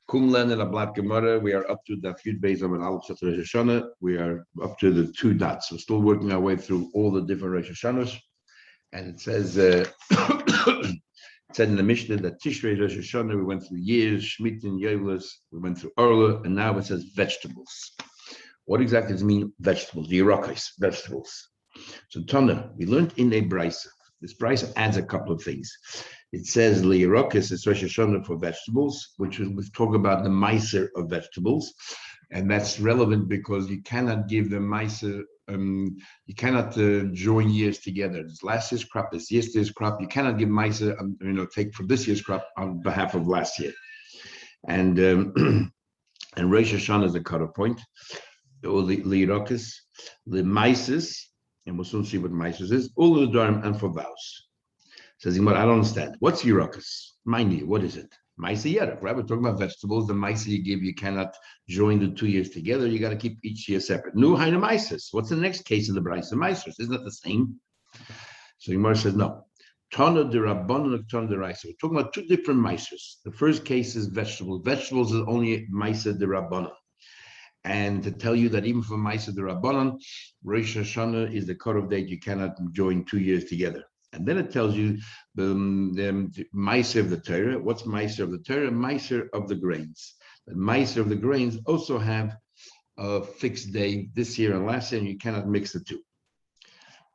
Kumlan and Ablat Gemara, we are up to the Yud Beis of an Aleph Rosh Hashana. We are up to the 2 dots. We're still working our way through all the different Rosh Hashanas. And it says, it said in the Mishnah that Tishrei Rosh Hashanah, we went through years, Shmitin, Yovelos, we went through Orla, and now it says vegetables. What exactly does it mean, vegetables? The Yerakos, vegetables. So Tana, we learned in a Brisa. This Brisa adds a couple of things. It says Yerakos is Rosh Hashanah for vegetables, which is we talk about the Meiser of vegetables, and that's relevant because you cannot give the Meiser. You cannot join years together. It's last year's crop, it's yesterday's crop. You cannot give Meiser, take from this year's crop on behalf of last year. And and Rosh Hashanah is a cutoff point. Or the Yerakos, the Meises, and we'll soon see what Meises is. All the Dharm and for vows. Says, I don't understand. What's Yerakos? Mind you, what is it? Meiser Yerek, right? We're talking about vegetables. The Meiser you give, you cannot join the 2 years together. You got to keep each year separate. Nu Hainu Meises. What's the next case of the Brisa? Meisers. Isn't that the same? So Gemara says, no. Tana de Rabbanon and Tana de Raisa. We're talking about 2 different Meisers. The first case is vegetables. Vegetables is only Meiser de Rabbanon. And to tell you that even for Meiser de Rabbanon, Rosh Hashanah is the cutoff date. You cannot join 2 years together. And then it tells you the Meiser of the Torah. What's Meiser of the Torah? Meiser of the grains. The Meiser of the grains also have a fixed day this year and last year, and you cannot mix the 2.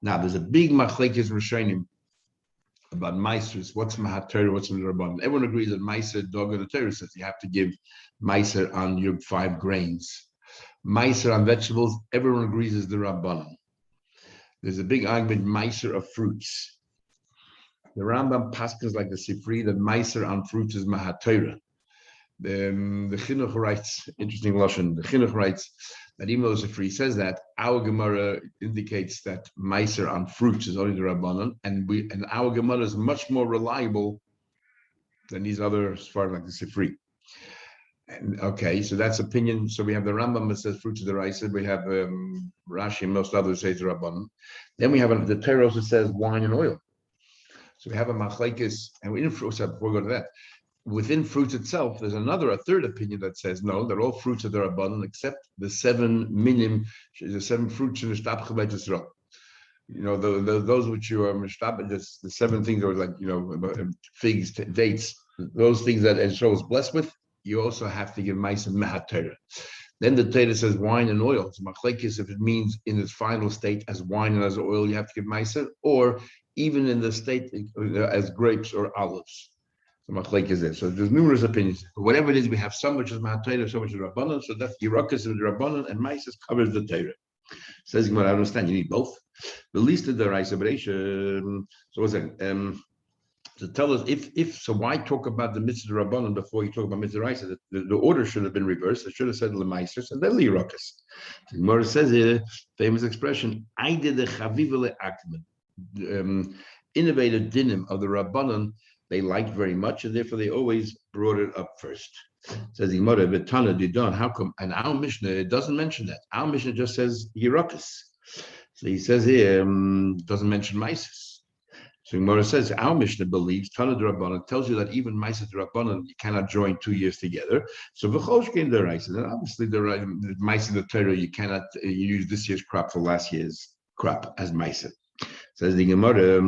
Now, there's a big machlekes rishonim about Meisers. What's Mahat Torah? What's Rabbanon? Everyone agrees that Meiser, dog of the Torah, says you have to give Meiser on your 5 grains. Meiser on vegetables, everyone agrees is the Rabbanon. There's a big argument, Meiser of fruits. The Rambam paskins like the Sifri that Meiser on fruits is Mahat Torah. The Chinuch writes, interesting lashon. The Chinuch writes that even though the Sifri says that, our Gemara indicates that Meiser on fruits is only the Rabbanon, and our Gemara is much more reliable than these other as far like the Sifri. And okay, so that's opinion. So we have the Rambam that says fruits of the rice. We have Rashi and most others say the Rabbanon. Then we have the Torah also says wine and oil. So we have a machlekes, and in fruits, before we go to that, within fruits itself, there's a third opinion that says no, that all fruits are the Rabbanon except the 7 minim, the 7 fruits in the Shtab Chavei Yisrael. Those which you are mishtab, the 7 things are like figs, dates, those things that Yisrael is blessed with. You also have to give Meiser Mahat Torah. Then the Torah says wine and oil. So machlekes, if it means in its final state as wine and as oil, you have to give Meiser, or even in the state as grapes or olives. So machlekes is there. So there's numerous opinions. But whatever it is, we have some which is Mahat Torah, some which is Rabbanon. So that's Yerakos of the Rabbanon, and Meiser covers the Torah. Says Gemara, I understand. You need both. The least of the Raisa Bereisha. So what's that? To tell us so why talk about the mitzvah Rabbanon before you talk about mitzvah Raisa? The order should have been reversed. It should have said Lemaisers and then Yerakos. The Gemara says here, famous expression, I did the Chavivale Akman. Innovative dinim of the Rabbanon they liked very much, and therefore they always brought it up first. Says the Gemara, Betana Didon, how come? And our Mishnah, it doesn't mention that. Our Mishnah just says Yerakos. So he says here, doesn't mention Meises. So Gemara says, our Mishnah believes, Tana D'Rabbanan tells you that even Meiser D'Rabbanan, you cannot join 2 years together. So V'choshkein D'Raisa, then obviously the Meiser the Torah, you cannot use this year's crop for last year's crop as Meiser. Says the Gemara,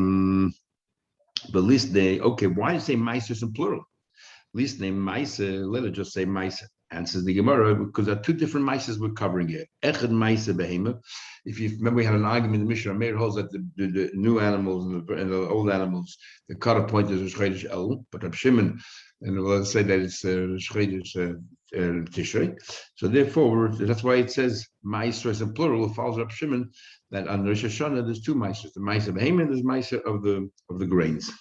but at least why do you say Meisers in plural? At least name Meiser, let it just say Meiser. Answers the Gemara, because there are 2 different Meisers we're covering here. Echad Meiser Behema. If you remember, we had an argument in the Mishnah. Meir holds that the new animals and the old animals, the cutoff point is Rosh Chodesh El, but Reb Shimon, and we'll say that it's Rosh Chodesh Tishrei. So therefore, that's why it says Meiser is in plural. It follows Reb Shimon that on Rosh Hashanah there's 2 Meisers: the Meiser Behema and there's Meiser of the grains.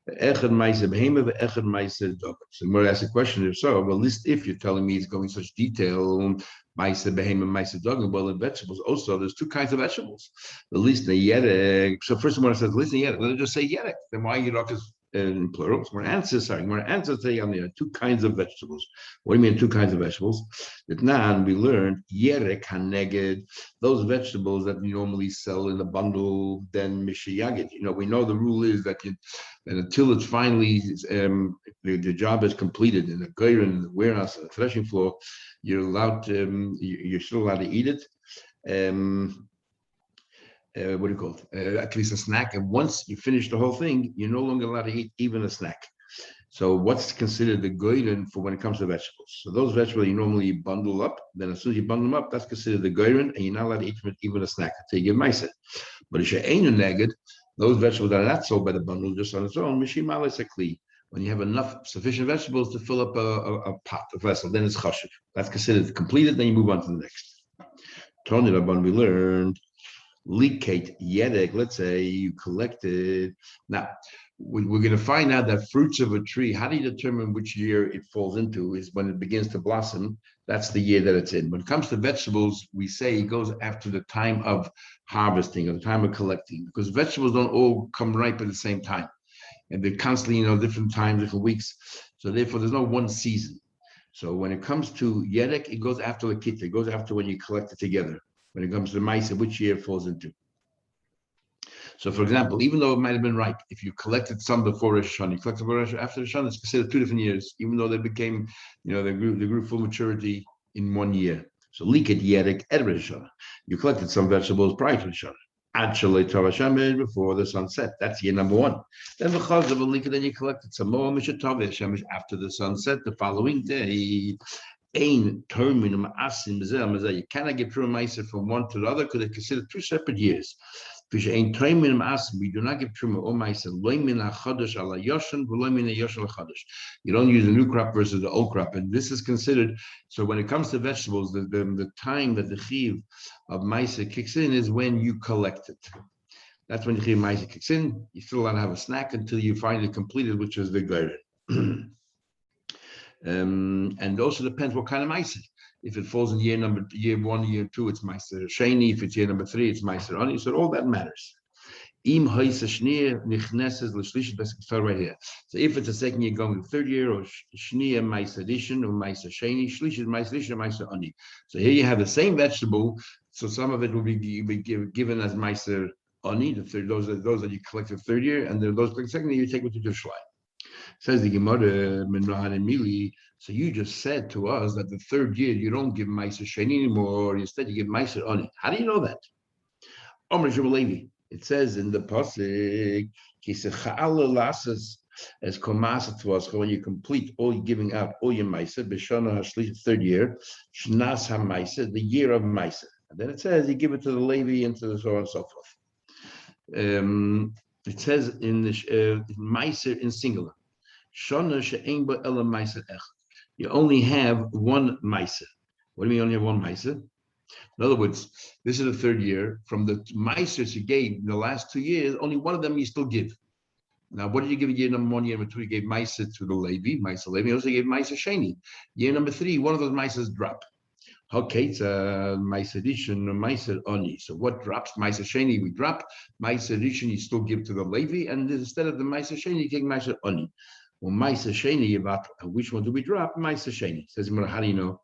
Echad Meiser Behema, the Echad Meiser Dog. So more ask a question. If so, well, at least if you're telling me it's going such detail. Meiser Behema, Meiser Dog, well, in vegetables also, there's 2 kinds of vegetables. The least the Yerek. So first one says, least the Yerek. Let it just say Yerek. Then why Yerakos in plural. So Gemara answers today on the two kinds of vegetables. What do you mean two kinds of vegetables? That now we learned yerek haneged, those vegetables that we normally sell in a bundle, then mishiyagid. We know the rule is that until it's finally the job is completed in the geir and the warehouse and the threshing floor, you're still allowed to eat it. What do you call it? At least a snack. And once you finish the whole thing, you're no longer allowed to eat even a snack. So what's considered the goyren for when it comes to vegetables? So those vegetables you normally bundle up. Then as soon as you bundle them up, that's considered the goyren, and you're not allowed to eat even a snack until you give meiser. But if you're neged, those vegetables that are not sold by the bundle just on its own, mishimala sekli. When you have sufficient vegetables to fill up a pot, a vessel, then it's chashuv. That's considered completed. Then you move on to the next. Tony Rabban, we learned. Likate yedek, let's say you collected. Now, we're going to find out that fruits of a tree, how do you determine which year it falls into? Is when it begins to blossom. That's the year that it's in. When it comes to vegetables, we say it goes after the time of harvesting or the time of collecting, because vegetables don't all come ripe at the same time. And they're constantly, different times, different weeks. So therefore, there's no one season. So when it comes to yedek, it goes after the kit. It goes after when you collect it together. When it comes to the ma'aseh, which year it falls into. So, for example, even though it might have been ripe, if you collected some before Rosh Hashana, you collected after Rosh Hashana, it's considered 2 different years, even though they became, they grew full maturity in 1 year. So, liket yerek et Rosh Hashana. You collected some vegetables prior to Rosh Hashana. Actually, before the sunset. That's year number 1. Then the chaz of a liket, then you collected some more mishataveh shemish after the sunset, the following day. You cannot get truma meiser from one to the other because they're considered 2 separate years. We do not give truma or meiser. You don't use the new crop versus the old crop, and this is considered. So when it comes to vegetables, the time that the chiv of meiser kicks in is when you collect it. That's when the chiv meiser kicks in. You still allowed to have a snack until you finally complete it, which is the geir. And also depends what kind of meiser. If it falls in year 1, year 2, it's meiser sheni. If it's year number 3, it's meiser ani. So all that matters. Im hoyse shnia nichneses l'shlish. That's right here. So if it's a second year going to 3rd year, or shnia meiser addition or meiser sheni, shlish is meiser addition or meiser ani. So here you have the same vegetable. So some of it will be given as meiser ani. Those that you collect the 3rd year, and then those the 2nd year you take it to the shlai. Says the Gemara, so you just said to us that the 3rd year you don't give Meiser Sheni anymore, instead you give Meiser Ani. How do you know that? It says in the Pasuk, as Komasa to us, when you complete all you're giving out all your Meiser, B'Shana Hashlish, 3rd year, Shnas HaMeiser, the year of Meiser. And then it says you give it to the Levi and to the so on and so forth. It says in the Meiser in singular. You only have 1 meiser. What do you mean you only have 1 meiser? In other words, this is the 3rd year. From the meisers you gave in the last 2 years, only 1 of them you still give. Now, what did you give year number 1, year number 2? You gave meiser to the Levi, meiser Levi. You also gave meiser sheni. Year number 3, 1 of those meisers drop. Okay, it's a meiser addition, meiser oni. So what drops? Meiser sheni we drop. Meiser addition you still give to the Levi, and instead of the meiser sheni you take meiser oni. Well, Maisa Sheni, which one do we drop? Maisa Sheni. Says, how do you know?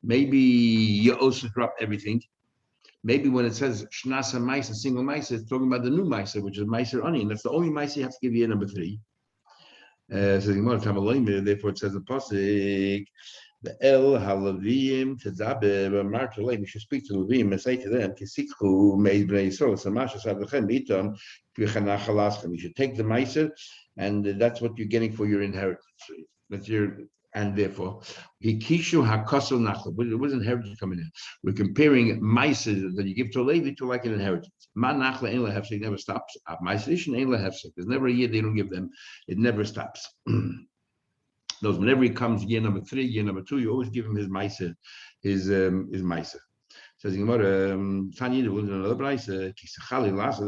Maybe you also drop everything. Maybe when it says Shnasa Maisa, single Maisa, it's talking about the new Maisa, which is Maisa Ani, and that's the only Maisa you have to give year number 3. Says, therefore it says the Pasuk, the El Halavim Tezabe Marta Levi, we should speak to Levim and say to them, Kisikhu made Bnei Yisrael, Samasha Sadachem Itam, you should take the Meiser, and that's what you're getting for your inheritance. That's and therefore, Hikishu Hakosel Nachal. What is inheritance coming in? We're comparing Meiser that you give to a Levi to like an inheritance. Ma Nachla Ein Lehefsek never stops. Meiser Ein Lehefsek. There's never a year they don't give them. It never stops. Those whenever he comes year number 3, year number 2, you always give him his Meiser, his Meiser. Says Gemara, Tanya, there was another price. The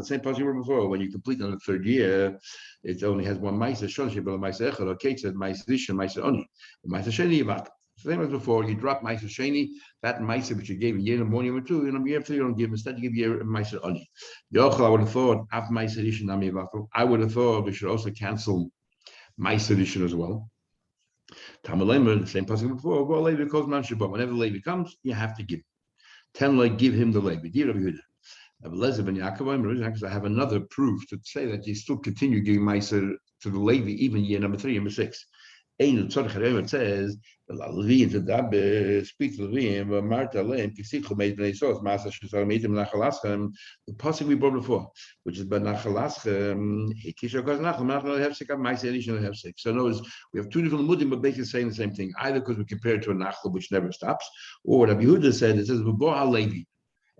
same place you were before. When you complete on the 3rd year, it only has 1 meiser. Shoshib, but meiser echad. Okay, it said meiser rishon, meiser oni, meiser sheni yivat. Same as before, you drop Meiser Sheni, that Meiser which you gave in year number 1, year 2, year 3, you don't give, instead you give year Meiser Oni. Yochel, I would have thought, af Meiser Rishon Nami Vafu, I would have thought we should also cancel Meiser Rishon as well. Tamalim, the same passage before, well, Levi calls Man Shabbat. Whenever Levi comes, you have to give. 10 like give him the Levi. Dear Rabbi Yehuda. I have another proof to say that you still continue giving Meiser to the Levi, even year number 3, number 6. It says, speak to the Marta Lem, the passage we brought before, which is Benachalaschem, so in other words, we have two different mudim, but basically saying the same thing, either because we compare it to a nachal which never stops, or what Rabbi Yehuda said, it says, Levi,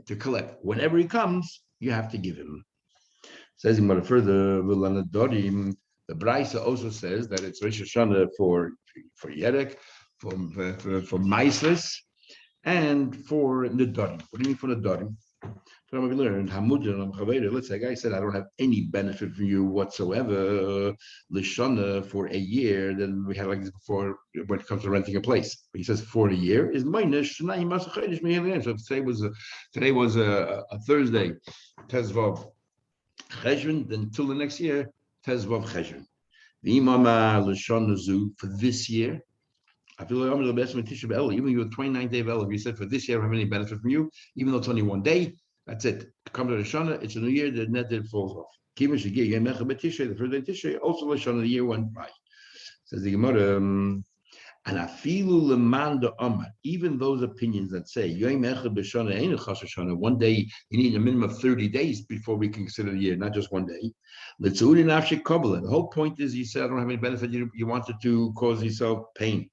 to collect. Whenever he comes, you have to give him. Says him further, the Braisa also says that it's Rosh Hashana for Yerek, for Maisless, and for Nedarim. What do you mean for Nedarim? So we learned, let's say a guy said, I don't have any benefit from you whatsoever, Lishana for a year. Then we had like this before when it comes to renting a place. He says for a year is minus. So today was a Thursday, Tezvav Cheshvan, then till the next year, Tezvav Cheshvan. The Imama Lishana Zu for this year. I feel like I'm the best with Tisha B'El. Even you have 29th day of El, if you said for this year I don't have any benefit from you, even though it's only one day. That's it. Come to Roshana, it's a new year, the net did falls off. The first day Tishrei, also Roshana, the year went by. Says the Gemara, and afilu leman de Amar, even those opinions that say one day you need a minimum of 30 days before we can consider the year, not just one day. The whole point is you said I don't have any benefit, you wanted to cause yourself pain,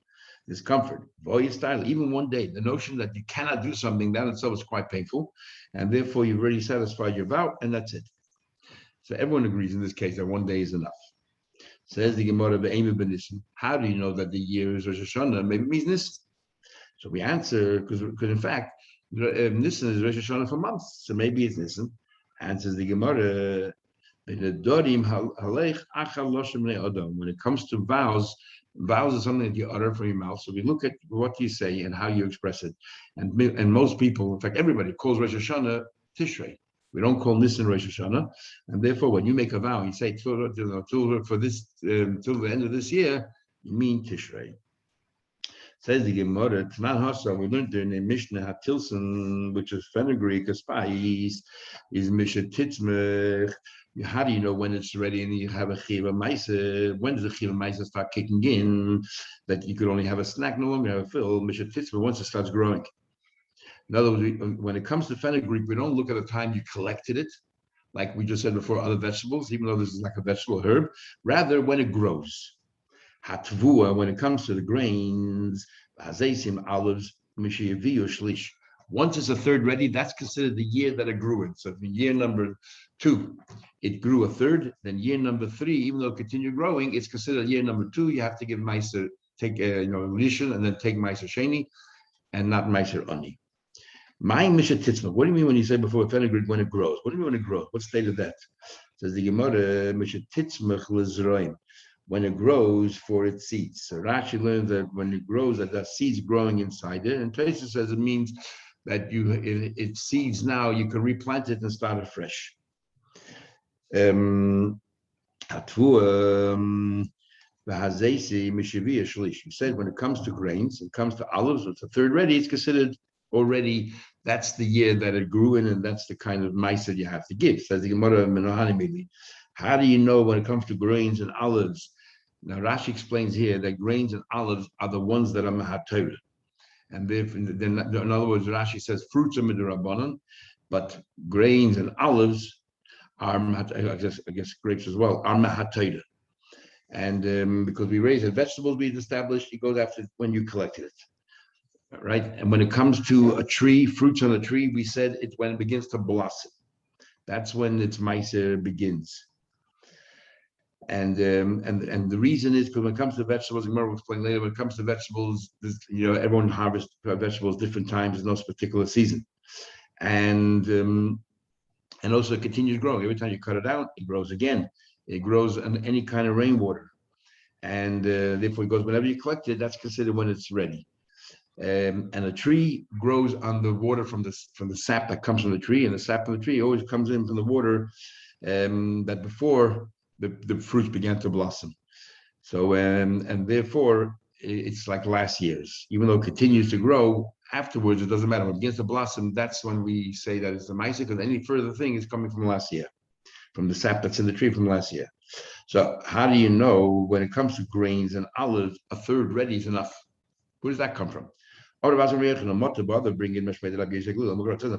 discomfort. Even one day, the notion that you cannot do something, that itself is quite painful, and therefore you've already satisfied your vow, and that's it. So everyone agrees in this case that one day is enough. Says the Gemara, how do you know that the year is Rosh Hashanah? Maybe it means Nisan. So we answer, because in fact, Nisan is Rosh Hashanah for months, so maybe it's Nisan. Answers the Gemara, when it comes to vows, vows is something that you utter from your mouth. So we look at what you say and how you express it. And most people, in fact, everybody calls Rosh Hashanah Tishrei. We don't call Nisan Rosh Hashanah. And therefore, when you make a vow, you say, for this, till the end of this year, you mean Tishrei. Says the Gemara, Tman Hasa, we learned in the Mishnah Hatilson, which is fenugreek, a spice, is Mishnah Titzmech. How do you know when it's ready and you have a chiva maisa? When does the chiva maisa start kicking in? That you could only have a snack, no longer have a fill. Mishnah Titzmech, once it starts growing. In other words, when it comes to fenugreek, we don't look at the time you collected it, like we just said before, other vegetables, even though this is like a vegetable herb, rather when it grows. Hatvua, when it comes to the grains, hazesim, olives, mishiyaviyu shlish. Once it's a third ready, that's considered the year that it grew in. So if in year number 2, it grew a third, then year number 3, even though it continued growing, it's considered year number 2. You have to give meiser, take rishon, and then take meiser sheni, and not meiser oni. My misha titzma. What do you mean when you say before fenugreek when it grows? What do you mean when it grows? What state of that? Says the Gemara, misha titzmach lezroim. When it grows for its seeds. So Rashi learns that when it grows, that the seeds growing inside it. And Tosfos says it means that it's seeds now, you can replant it and start afresh. You said when it comes to grains, it comes to olives, it's a third ready, it's considered already, that's the year that it grew in, and that's the kind of mice that you have to give. Says the Gemara, how do you know when it comes to grains and olives? Now Rashi explains here that grains and olives are the ones that are Mahat Torah. And then, in other words, Rashi says fruits are midrabanan, but grains and olives are, I guess grapes as well, are Mahat Torah. And because we raise it, vegetables being established, it goes after when you collected it. Right? And when it comes to a tree, fruits on a tree, we said it's when it begins to blossom. That's when its meiser begins. And the reason is because when it comes to vegetables, Gemara will explain later, when it comes to vegetables, everyone harvests vegetables different times, there's no particular season. And also it continues growing. Every time you cut it out, it grows again. It grows on any kind of rainwater. And therefore it goes, whenever you collect it, that's considered when it's ready. And a tree grows on the water from the sap that comes from the tree, and the sap of the tree always comes in from the water that before the fruits began to blossom. So and therefore it's like last year's, even though it continues to grow afterwards, it doesn't matter. When it begins to blossom, that's when we say that it's a ma'aseh, because any further thing is coming from last year, from the sap that's in the tree from last year. So how do you know when it comes to grains and olives, a third ready is enough? Where does that come from? Bring in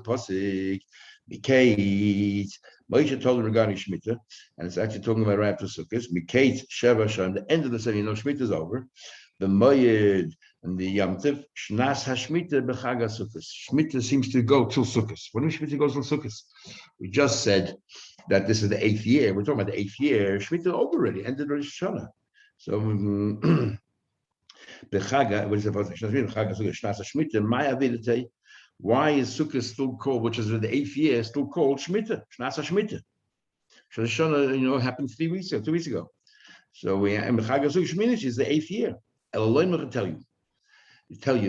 Pasik, Mikate, Moshe told him regarding Shemitah, and it's actually talking about right after Sukkot. Mikate, Sheva Shem, the end of the seven, Shemitah is over. The Moyed and the Yom Tov, Shnas HaShemitah B'Chag HaSukkos. Shemitah seems to go till Sukkot. When does Shemitah go till Sukkot? We just said that this is the 8th year. We're talking about the 8th year. Shemitah over already, ended Rosh Hashana. So the Chaga, what is it about Chaga Sukkot, Shnas HaShemitah, my Avidite. Why is Sukkot still called, which is the 8th year, still called Shemitah, Shnas HaShemitah? Rosh Hashana, happened 2 weeks ago. So we and Chag Sukkot Shminish is the 8th year. Eloim will tell you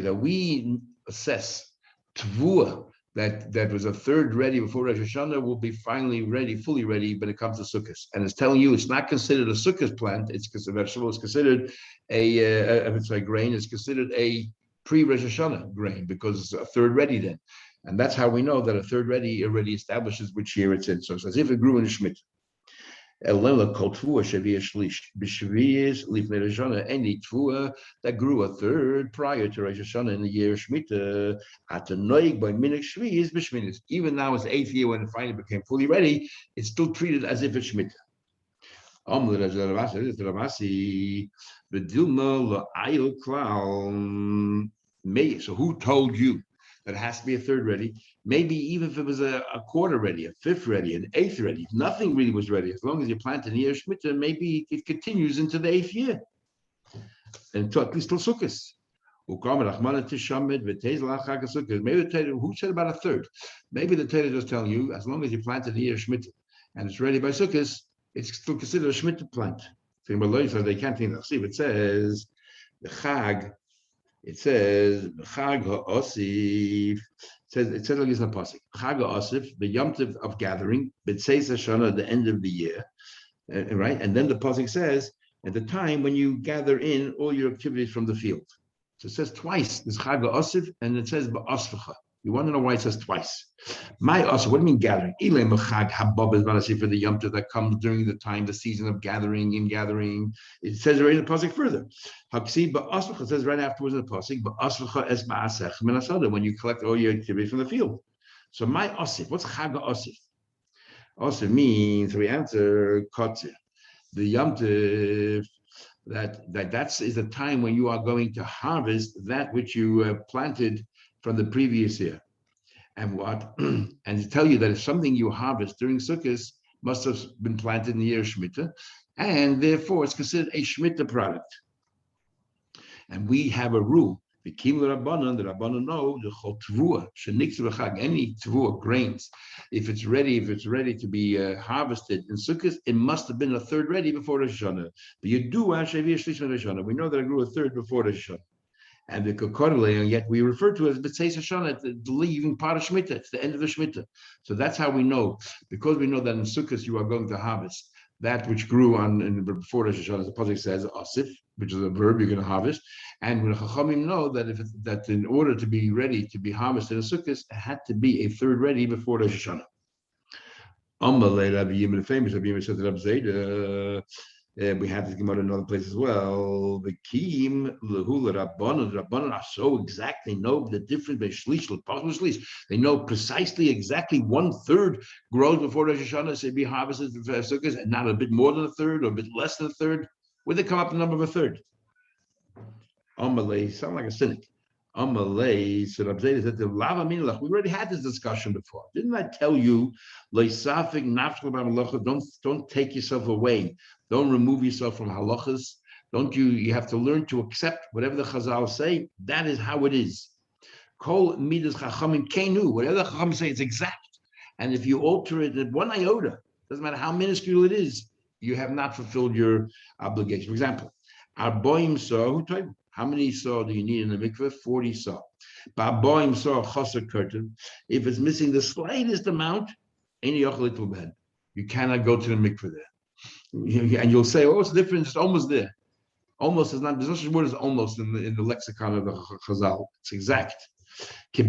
that we assess Tvua that was a third ready before Rosh Hashanah will be finally ready, fully ready when it comes to Sukkot. And it's telling you it's not considered a Sukkot plant, it's considered a vegetable, it's considered if it's a grain, it's considered a pre-Rosh Hashanah grain because it's a third ready then. And that's how we know that a third ready already establishes which year it's in. So it's as if it grew in Shemitah. Any tvua that grew a third prior to Rosh Hashanah in the year of Shemitah, at the noig by minik shvius b'shminis. Even now, it's the 8th year when it finally became fully ready. It's still treated as if it's Shemitah. So who told you that it has to be a third ready? Maybe even if it was a quarter ready, a fifth ready, an eighth ready, nothing really was ready. As long as you plant in the year Shemitah, maybe it continues into the 8th year, and at least till Sukkot. Maybe the Torah, who said about a third? Maybe the Torah is just telling you, as long as you plant in the year Shemitah and it's ready by Sukkot, it's still considered a Shemitah plant. So they can't think that. See, it says the Chag. It says Chag HaOsif. It says like this in the pasuk. Chag HaOsif, the Yom Tov of gathering, B'Tzeis Hashanah at the end of the year, right? And then the pasuk says at the time when you gather in all your activities from the field. So it says twice. There's Chag HaOsif, and it says Ba'asvacha. You want to know why it says twice? My Osif, what do you mean gathering? Ilay Mechag Habab is what I say for the Yom Tov that comes during the time, the season of gathering. It says right in the pasuk further. Haksi Ba'asvacha says right afterwards in the pasuk, Ba'asvacha es Ba'asech Minasada, when you collect all your activities from the field. So my Osif, what's Chag HaOsif? Osif means, we answer Kotzir. The Yom Tov that is the time when you are going to harvest that which you planted from the previous year. And what? And to tell you that if something you harvest during Sukkot must have been planted in the year of Shemitah, and therefore it's considered a Shemitah product. And we have a rule. The Rabbanon know the chol tvua, any tvua grains, if it's ready to be harvested in Sukkot, it must have been a third ready before Rosh Hashanah. But you do we know that I grew a third before Rosh Hashanah. And the kokorle, and yet we refer to it as B'Tzeis Hashanah, the leaving part of Shemitah. It's the end of the Shemitah. So that's how we know, because we know that in Sukkot you are going to harvest that which grew on before Rosh Hashanah. The pasuk says Asif, which is a verb you're going to harvest. And when Chachamim know that in order to be ready to be harvested in Sukkot, it had to be a third ready before Rosh Hashanah. The famous Rabbi Yirmiyah said to Rabbi Zayda. We have this Gemara in another place as well. The Kim Lehula Rabbanon are so exactly know the difference between Shlish. They know precisely exactly 1/3 grows before Rosh Hashanah, so it be harvested for Sukkot, and not a bit more than a third or a bit less than a third. Where they come up the number of a third? Amalei sound like a cynic. Amalei said Abzeda said the lava minilach. We already had this discussion before. Didn't I tell you? Don't take yourself away. Don't remove yourself from halachas. You have to learn to accept whatever the Chazal say. That is how it is. Kol midas chachamim kenu. Whatever the chachamim say, it's exact. And if you alter it at one iota, doesn't matter how minuscule it is, you have not fulfilled your obligation. For example, Arboim so How many saw do you need in the mikveh? 40 saw. Ba'boim saw chaser curtain. If it's missing the slightest amount, any yochel bed. You cannot go to the mikveh there. And you'll say, oh, it's different. It's almost there. Almost is not. There's no such word as almost in the lexicon of the Chazal. It's exact. The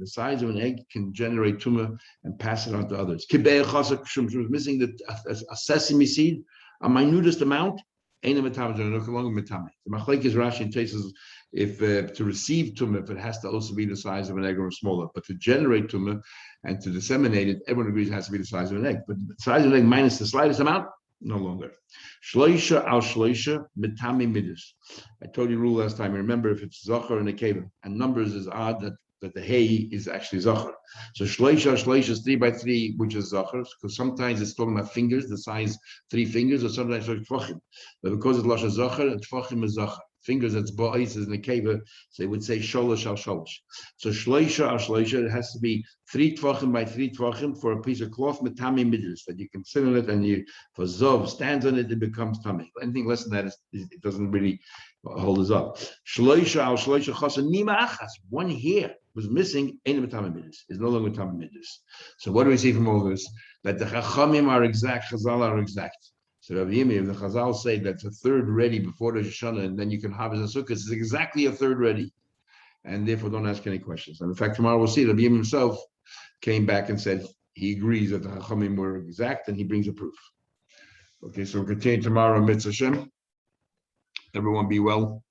size of an egg can generate tumah and pass it on to others. Missing a sesame seed, a minutest amount. The machlek is Rashi and says if to receive tumah, if it has to also be the size of an egg or smaller, but to generate tumah and to disseminate it, everyone agrees it has to be the size of an egg. But the size of an egg minus the slightest amount, no longer. Shloisha al shloisha mitami midus. I told you the rule last time. Remember, if it's zachar and a keva, and numbers is odd, that the hay is actually zachar. So shloisha al shloisha is 3 by 3, which is zachar, because sometimes it's talking about fingers, the size 3 fingers, or sometimes it's tvachim. But because it's lashon zachar, and tvachim is zachar. Fingers that's ba'is is nekeva, so they would say sholosh al sholosh. So shloisha al shloisha, it has to be 3 tvachim by 3 tvachim for a piece of cloth mitami midus that you can sit on it, and you for zov stands on it, it becomes tummy. Anything less than that, it doesn't really hold us up. Shloisha al shloisha chasa nima achas, 1 hair was missing, ain't mitami midus, is no longer mitami midus. So what do we see from all this? That the chachamim are exact, Chazal are exact. So Rabbi Yimi, if the Chazal say that's a third ready before the Rosh Hashana, and then you can harvest in Sukkot, it's exactly a third ready. And therefore, don't ask any questions. And in fact, tomorrow we'll see Rabbi Yimi himself came back and said he agrees that the Chachamim were exact, and he brings a proof. Okay, so we'll continue tomorrow, Mitzvah Hashem. Everyone be well.